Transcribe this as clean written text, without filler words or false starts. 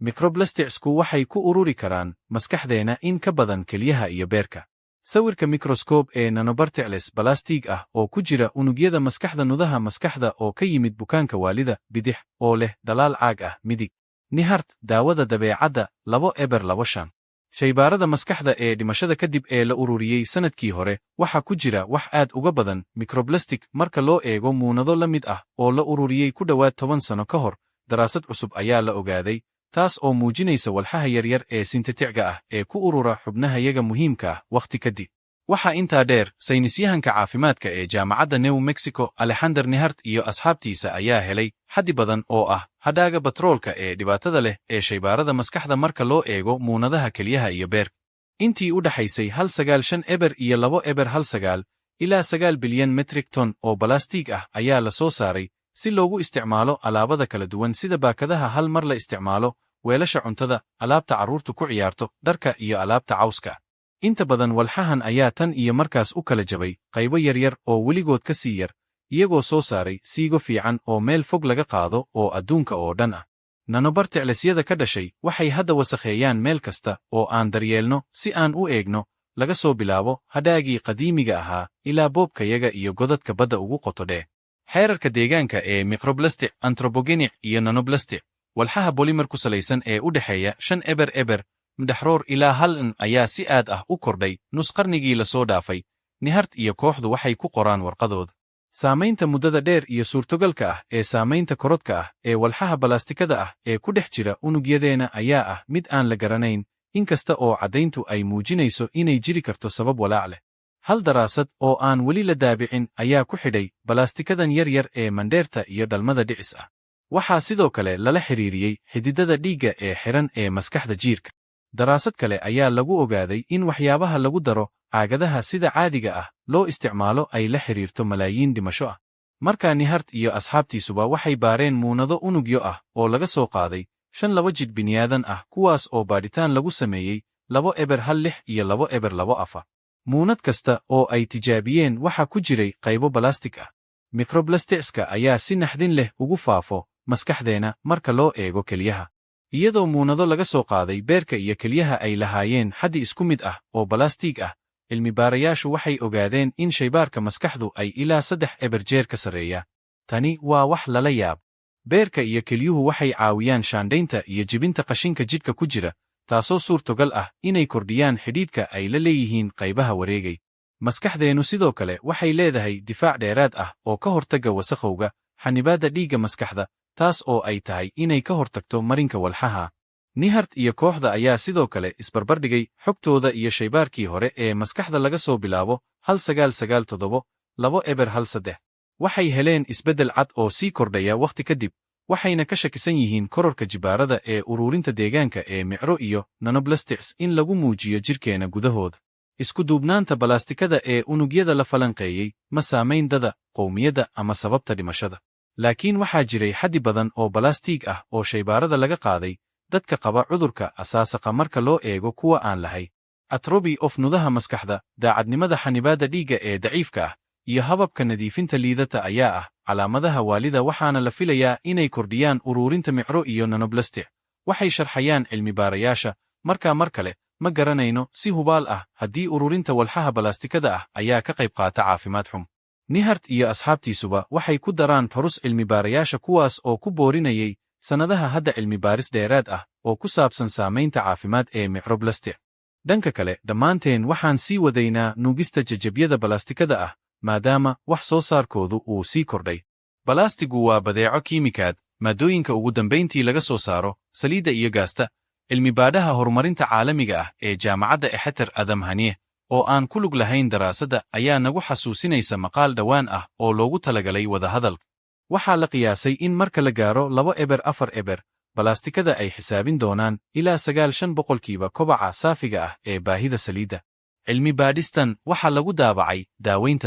Microplasticsku waxay ku ururi karaan maskaxdeena in ka badan kelyaha iyo beerka. Sawirka microscope ee nanoparticles balaastig ah oo ku jira unugyada maskaxda nudaha maskaxda oo ka yimid bukaanka waalida bidix oo leh dalaal caag ah midig. Nihart, daawada dabeecadda 2-5. Shaybaarada maskaxda ee dhimashada kadib ee la ururiyey sanadkii hore waxa ku jira wax aad uga badan microplastic marka loo eego muunado la mid ah oo la ururiyey ku dhowaad 10 sano ka hor. Daraasad cusub ayaa la ogaaday, taas oo muujinaysa walxaha yaryar ee sinteticga ah ee ku urura xubnahayaga muhiimka ah wakhti kadib. Waxaa intaa dheer, saynisyahanka caafimaadka ee jaamacadda New Mexico Alexander Nihart iyo asxaabtiisa ayaa helay xaddi badan oo ah hadhaaga batroolka ee dhibaatada leh ee shaybaarada maskaxda marka loo eego muunadaha kelyaha iyo beerka. Intii u dhaxaysay 1.95 iyo 2.19 ilaa 9 bilyan metrik ton oo balaastig ah ayaa la soo saaray si loogu isticmaalo alaabada kala duwan sida baakadaha hal mar la isticmaalo, weelasha cuntada, alaabta carruurtu ku ciyaarto, dharka iyo alaabta cawska. Inta badan walxahan ayaa tan iyo markaas u kala jabay qaybo yaryar oo weligood ka sii yar, iyagoo soo saaray siigo fiican oo meel fog laga qaado oo adduunka oo dhan ah. Nanoparticlesyada ka dhashay waxay hadda wasakheeyaan meel kasta oo aan daryeelno si aan u eegno, laga soo bilaabo hadhaagii qadiimiga ahaa ilaa boobkayaga iyo godadka badda ugu qoto dhee. Xeerarka deegaanka ee microplastic, anthropogenic iyo nanoplastic, walxaha bolimer ku salaysan ee u dhexeeya 5 mdaxroor ilaa 1 ayaa si aad ah u kordhay nus qarnigii la soo dhaafay. Nihart iyo kooxdu waxay ku qoraan warqadooda. Saamaynta muddada dheer iyo suurtogalka ah ee saamaynta korodhka ah ee walxaha balaastikada ah ee ku dhex jira unugyadeena ayaa ah mid aan la garanayn, inkasta oo caddayntu ay muujinayso inay jiri karto sabab walaac leh. Hal daraasad oo aan weli la daabicin ayaa ku xidhay balaastikadan yaryar ee mandheerta iyo dhalmada dhicis ah. Waxaa sidoo kale lala xiriiriyey xididada dhiigga ee xiran ee maskaxda jiirka. Daraasad kale ayaa lagu ogaaday in waxyaabaha lagu daro caagadaha sida caadiga ah loo isticmaalo ay la xiriirto malaayiin dhimasho ah. Markaa Nihart iyo asxaabtiisuba waxay baareen muunado unugyo ah oo laga soo qaaday 5 jidh biniyaadan ah kuwaas oo baadhitaan lagu sameeyey 2.16 iyo 2.24. Muunad kasta oo ay tijaabiyeen waxa ku jiray qaybo balaastig ah. Microplasticska ayaa si naxdin leh ugu faafo maskaxdeena marka loo eego kelyaha. Iyadoo muunado laga soo qaaday beerka iyo kelyaha ay lahaayeen xaddi isku mid ah oo balaastig ah, cilmi-baarayaashu waxay ogaadeen in shaybaarka maskaxdu ay ilaa 3 jeer ka sarreeya. Tani waa wax lala yaab. Beerka iyo kelyuhu waxay caawiyaan shaandhaynta iyo jibinta qashinka jidhka ku jira, taasoo suurtogal ah inay kordhiyaan xidhiidhka ay la leeyihiin qaybaha wareegay. Maskaxdeennu sidoo kale waxay leedahay difaac dheeraad ah oo ka hortagga wasakhowga, xannibaadda dhiigga maskaxda, taas oo ay tahay inay ka hortagto marinka walxaha. Nihart iyo kooxda ayaa sidoo kale isbarbardhigay xogtooda iyo shaybaarkii hore ee maskaxda laga soo bilaabo 1997 2.13. Waxay heleen isbeddel cad oo sii kordhaya wakhti kadib, waxayna ka shakisan yihiin kororka jibaarada ee ururinta deegaanka ee micro iyo nanoplastics in lagu muujiyo jirkeena gudahooda. Isku duubnaanta balaastikada ee unugyada la falanqeeyey ma saamayn dada, qowmiyadda ama sababta dhimashada. Laakiin waxaa jiray xaddi badan oo balaastig ah oo shaybaarada laga qaaday dadka qaba cudurka asaasaqa marka loo eego kuwa aan lahay. Atrophy of nudaha maskaxda, daacadnimada xannibaadda dhiigga ee daciifka ah, iyo hababka nadiifinta liidata ayaa ah calaamadaha waalida waxaana la filayaa inay kordhiyaan ururinta micro iyo nanoplastic. Waxay sharxayaan cilmi-baarayaasha, markaa mar kale, ma garanayno si hubaal ah haddii ururinta walxaha balaastikada ah ayaa ka qayb qaata caafimaad xum. Nihart iyo asxaabtiisuba waxay ku daraan horus cilmi-baarayaasha kuwaas oo ku boorinayay sannadaha hadda cilmi-baaris dheeraad ah oo ku saabsan saamaynta caafimaad ee microplastic. Dhanka kale, dhammaanteen waxaan sii wadaynaa nuugista jajabyada balaastikada ah, maadaama wax soo saarkoodu uu sii kordhay. Balaastigu waa badeeco kiimikaad, maaddooyinka ugu dambayntii laga soo saaro, saliidda iyo gaasta. Cilmi-baadhaha horumarinta caalamiga ah ee jaamacadda Exeter Adam Haniye, oo aan ku lug lahayn daraasadda, ayaa nagu xasuusinaysa maqaal dhowaan ah oo loogu talagalay wadahadalka. Waxaa la qiyaasay in marka la gaaro 2.4, balaastikada ay xisaabin doonaan ilaa 95% kobaca saafiga ah ee baahida saliidda. Cilmi-baadhistan waxaa lagu daabacay daawaynta